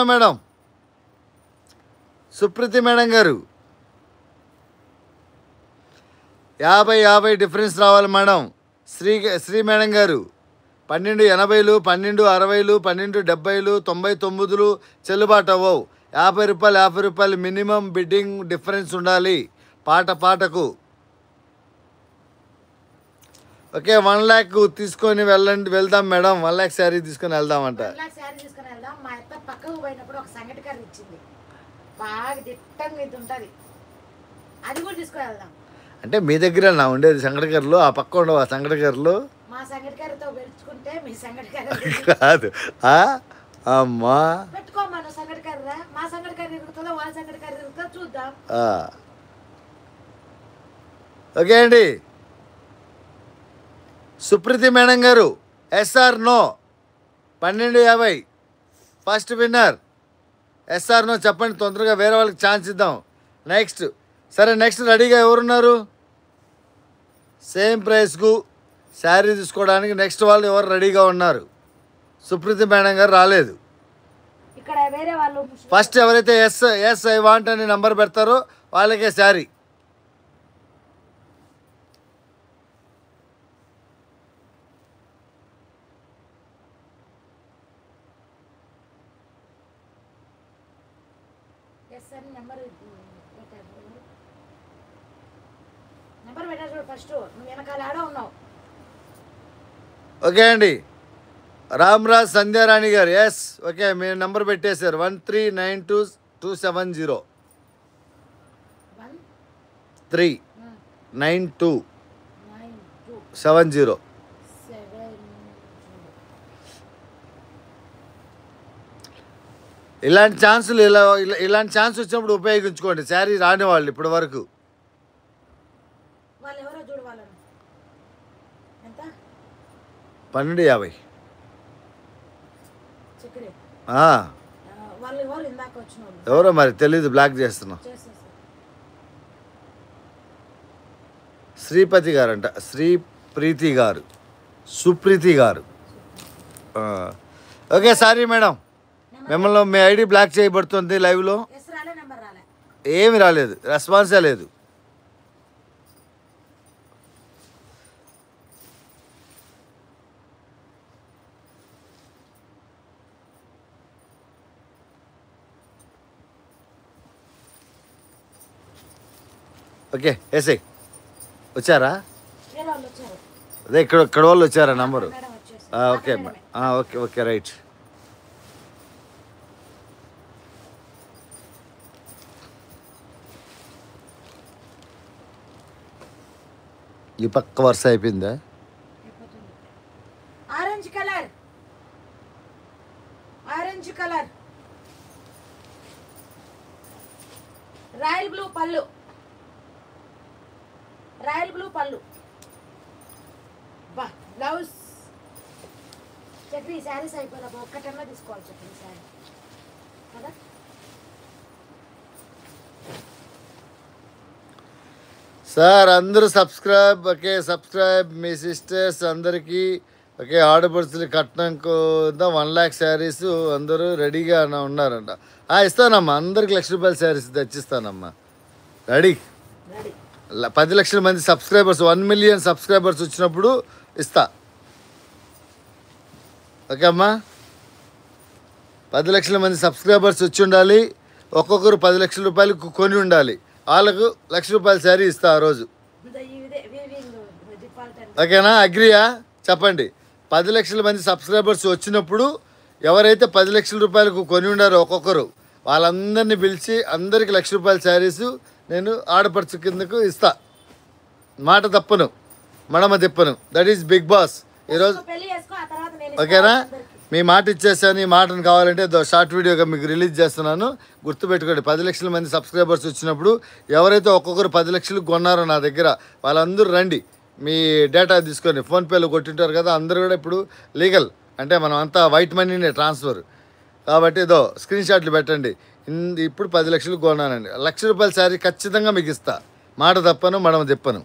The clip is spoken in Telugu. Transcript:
మేడం సుప్రీతి మేడం గారు 50 డిఫరెన్స్ రావాలి మేడం. శ్రీ మేడం గారు 1280, 1260, 1270, 99 చెల్లుబాటు అవ్వవు. ₹50 మినిమం బిడ్డింగ్ డిఫరెన్స్ ఉండాలి పాటకు. ఓకే, 1 lakh తీసుకొని వెళ్దాం మేడం. 1 lakh శారీ తీసుకొని వెళ్దామంట. మా అత్త పక్కకు పోయినప్పుడు ఒక సంగటి కర్రీ ఇచ్చింది, బాగా దిట్టంగా ఇది ఉంటుంది, అది కూడా తీసుకొని వెళ్దాం. అంటే మీ దగ్గర నా ఉండేది సంగటి కర్రలు, ఆ పక్క ఉండవు ఆ సంగటి కర్రలు. మా సంగటి కర్రీతో పెంచుకుంటే మీ సంగటి కర్రీ కాదు. అమ్మా పెట్టుకోమను సంగటి కర్రీ. మా సంగటి కర్రీ ఇరుగుతుందో వాళ్ళ సంగటి కర్రీ ఇరుగుతుందో చూద్దాం. ఓకే అండి. సుప్రీతి మేడం గారు SR no 1250 first winner. SR no చెప్పండి తొందరగా, వేరే వాళ్ళకి ఛాన్స్ ఇద్దాం. నెక్స్ట్ సరే, నెక్స్ట్ రెడీగా ఎవరున్నారు? సేమ్ ప్రైస్కు శారీ తీసుకోవడానికి నెక్స్ట్ వాళ్ళు ఎవరు రెడీగా ఉన్నారు? సుప్రీతి మేడం గారు రాలేదు. ఇక్కడ వేరే వాళ్ళు ఫస్ట్ ఎవరైతే ఎస్ ఐ వాంట్ అని నంబర్ పెడతారో వాళ్ళకే శారీ. నెంబర్ పెట్టారు ఫస్ట్, నువ్వు వెనకాల ఆడ ఉన్నావు. ఓకే అండి. రామ్రాజ్ సంధ్యారాణి గారు ఎస్. ఓకే, మీరు నెంబర్ పెట్టేశారు 1392 270. ఇలాంటి ఛాన్సులు ఇలాంటి ఛాన్స్ వచ్చినప్పుడు ఉపయోగించుకోండి. శారీ రాని వాళ్ళు ఇప్పటి వరకు. వాళ్ళు ఎవరో చూడు, వాళ్ళను ఎంత 1250. చక్కెర ఆ, వాళ్ళు ఎవరు ఇందాక వచ్చిన వాళ్ళు ఎవరో మరి తెలీదు, బ్లాక్ చేస్తున్నాం. చేసేసి శ్రీపతి గారు అంట, శ్రీప్రీతి గారు, సుప్రీతి గారు. ఓకే సారీ మేడం, మిమ్మల్ని మీ ఐడి బ్లాక్ చేయబడుతుంది లైవ్లో. ఎస్ రాలే, నెంబర్ రాలే. ఏమి రాలేదు, రెస్పాన్సే లేదు. ఓకే ఎస్ఐ వచ్చారా? వేరే వాళ్ళు వచ్చారు. అదే ఇక్కడ వాళ్ళు వచ్చారా నంబరు? మేడం వచ్చేసి ఓకే ఓకే ఓకే రైట్. ఈ పక్క వరుస అయిపోయిందా? Orange colour, orange colour, royal blue పళ్ళు, రాయల్ బ్లూ పళ్ళు. బా బ్లౌజ్ చక్రీ శారీస్ అయిపోయినా ఒక్కటన్నా తీసుకోవాలి చక్రీ శారీ కదా. సార్ అందరూ సబ్స్క్రైబ్. Okay subscribe. మీ సిస్టర్స్ అందరికీ ఓకే ఆడపడుచులు కట్నంకు 1 lakh శారీస్ అందరూ రెడీగా ఉన్నారంట. ఇస్తానమ్మా, అందరికి ₹1,00,000 శారీస్ తెచ్చిస్తానమ్మా. రెడీ. 10 లక్షల మంది సబ్స్క్రైబర్స్, 1 million సబ్స్క్రైబర్స్ వచ్చినప్పుడు ఇస్తా. ఓకే అమ్మా, 10 లక్షల మంది సబ్స్క్రైబర్స్ వచ్చి ఉండాలి. ఒక్కొక్కరు ₹10 లక్షల కొని ఉండాలి. వాళ్ళకు ₹1,00,000 శారీ ఇస్తా ఆ రోజు. ఓకేనా? అగ్రియా? చెప్పండి. 10 లక్షల మంది సబ్స్క్రైబర్స్ వచ్చినప్పుడు ఎవరైతే ₹10 లక్షల కొని ఉండారో ఒక్కొక్కరు వాళ్ళందరినీ పిలిచి అందరికి ₹1,00,000 శారీస్ నేను ఆడపడుచు కిందకు ఇస్తా. మాట తప్పను, మడమ తిప్పను. దట్ ఈస్ బిగ్ బాస్ ఈరోజు. ఓకేనా? మీ మాట ఇచ్చేసాను. ఈ మాటను కావాలంటే షార్ట్ వీడియోగా మీకు రిలీజ్ చేస్తున్నాను, గుర్తుపెట్టుకోండి. 10 లక్షల మంది సబ్స్క్రైబర్స్ వచ్చినప్పుడు ఎవరైతే ఒక్కొక్కరు 10 లక్షలు కొన్నారో నా దగ్గర వాళ్ళందరూ రండి. మీ డేటా తీసుకొని ఫోన్పేలో కొట్టింటారు కదా, అందరూ కూడా ఇప్పుడు లీగల్ అంటే మనం అంతా వైట్ మనీనే ట్రాన్స్ఫర్ కాబట్టి స్క్రీన్ షాట్లు పెట్టండి. ఇప్పుడు 10 లక్షలు కొన్నానండి, ₹1,00,000 శారీ ఖచ్చితంగా మీకు ఇస్తా. మాట తప్పను, మడమ తిప్పను.